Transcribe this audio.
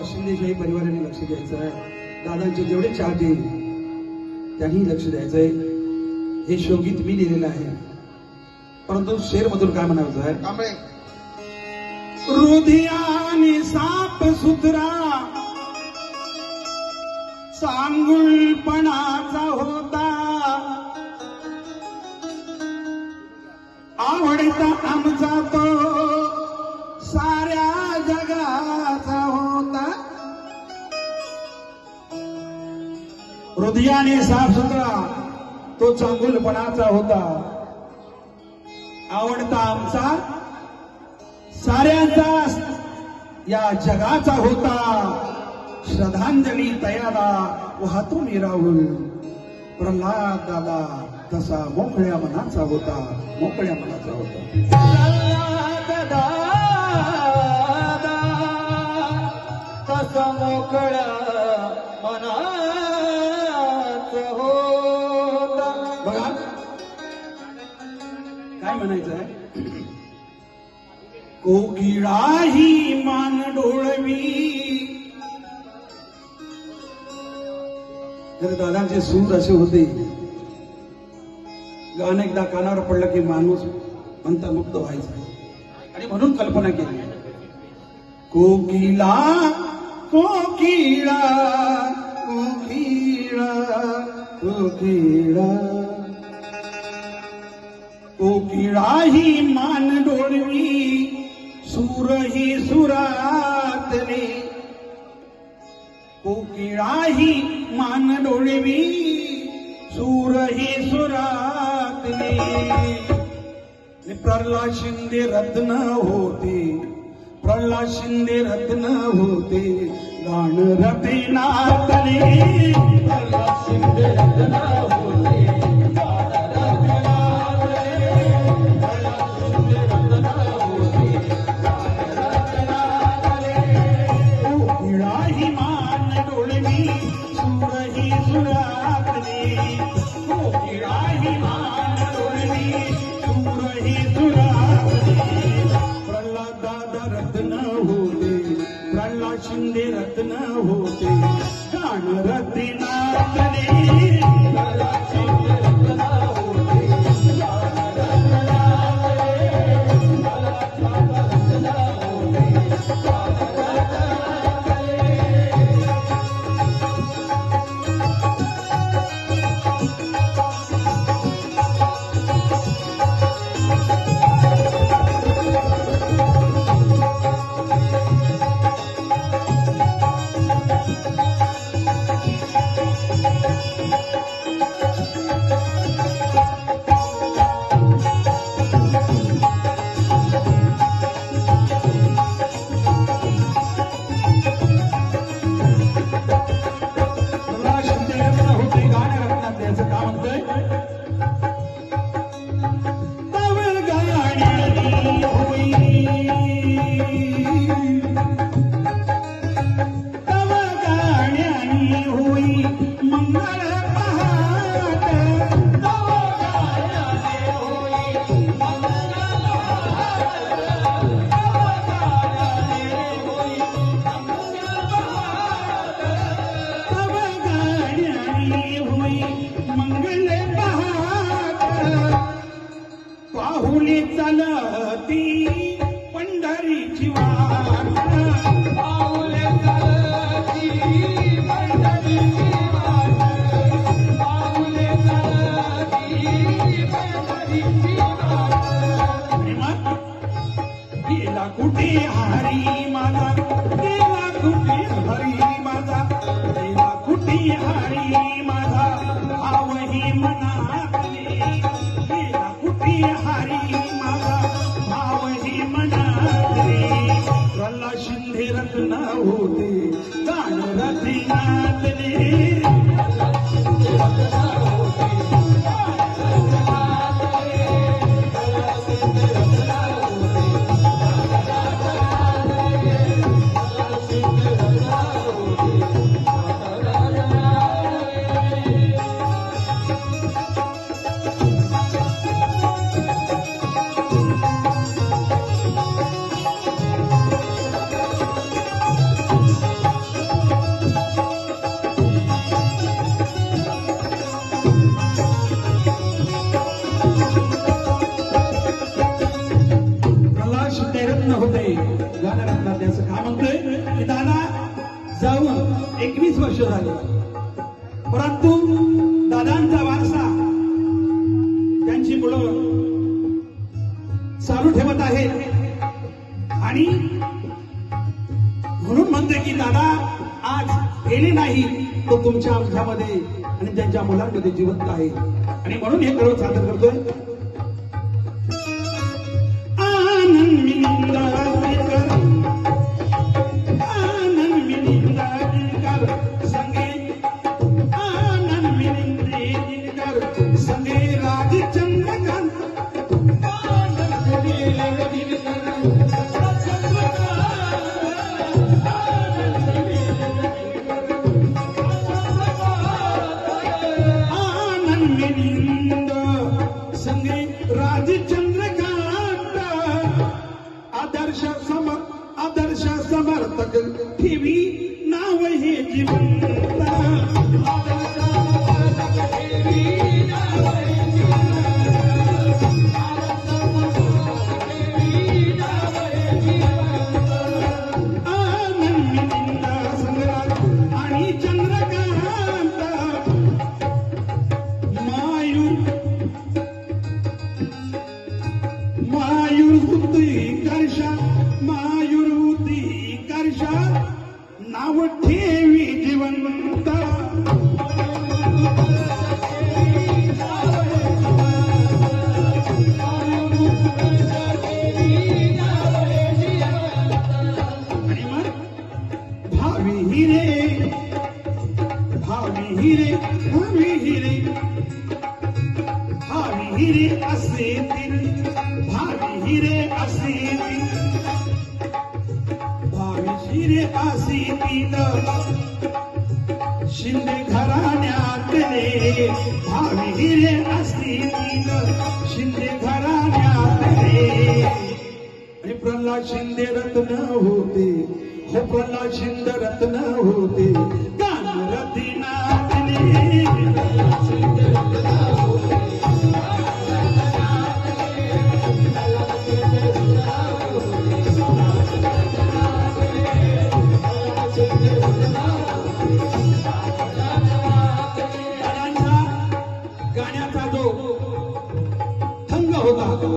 शिंदेशाही परिवाराने लक्ष द्यायचं आहे. दादांचे जेवढे चाहते त्यांनी लक्ष द्यायचंय. हे शोगीत मी लिहिलेलं आहे, परंतु शेर मधून काय म्हणायचं आहे? हृदयाने साप सुधरा चांगुलपणाचा होता, आवडता आमचा तो साऱ्या जगाचा होता. हृदयाने साफ सुथरा तो चांगुलपणाचा होता, आवडता आमचा साऱ्यांचा या जगाचा होता. श्रद्धांजली तयाला वाहतो मी राहुल, प्रल्हाद दादा तसा मोकळ्या मनाचा होता, मोकळ्या मनाचा होता. प्रल्हाद दादा तसा मोकळ्या मनाचा होता. बघा काय म्हणायचं आहे? कोकिळाही मान डोळवी. जर दादांचे सूर असे होते, गाणं एकदा कानावर पडलं की माणूस मंत्रमुग्ध व्हायचा, आणि म्हणून कल्पना केली कोकिळा कोकिळा कोकिळा कोकिळा. कोकिळाही मान डोळवी, सूरही सुरातले. कोकिळाही मान डोळवी, सूरही सुरातले. प्रल्हाद शिंदे रत्न होते, प्रल्हाद शिंदे रत्न होते, गाण रत्नातले. प्रल्हाद शिंदे रत्न होते, शिंदे रत्न होते, गाण रत्नातले. शिंदे रत्न होते, गाण रत्नातले. रत्न होते, गाण रत्नातले. पाहुली चालती पंढरीची वाट, पाहुले चालती पंढरीची वाट, पाहुले चालती पंढरीची वाट. गेला कुठे हरी माझा, गेला कुठे हरी माझा, गेला कुठे हरी माझा, भावही मनातले. गेला कुठे हरी माझा, भावही मनातले. प्रल्हाद शिंदे रत्न होते, गाण रत्नातले. शिंदे रत्न होते, जाऊन 21 वर्ष झाले, परंतु दादांचा वारसा त्यांची मुलं चालू ठेवत आहेत आणि म्हणून म्हणते की दादा आज गेले नाही, तो तुमच्या आमच्यामध्ये आणि त्यांच्या मुलांमध्ये जिवंत आहे. आणि म्हणून हे कळवून सादर करतोय. आनंद मिलिंदा दिनकर, आनंद मिलिंदा दिनकर संगे, आनंद मिलिंदा दिनकर संगे राजचंद्रकांत, आनंद मिलिंदा दिनकर संगे राजचंद्रकांत, आदर्श समर्थक ठेवी नाव हे जिवंत, आदर्श समर्थक ठेवी नाव हे जिवंत, आनंद मिलिंदा संग्राम आणि चंद्रकांत, मायुर्वृत्ती कर्षा नाव ठेवी जिवंत, आणि मग भावी हिरे, भावी हिरे, भावी हिरे, भावी हिरे असेतील, भावी हिरे असेतील, भावी हिरे असेतील शिंदे घराण्यातले, भावी हिरे असतील शिंदे घराण्यातले. आणि प्रल्हाद शिंदे रत्न होते, हो प्रल्हाद शिंदे रत्न होते, गानरथी नाचले, प्रल्हाद शिंदे रत्न होते, गानरथी नाचले,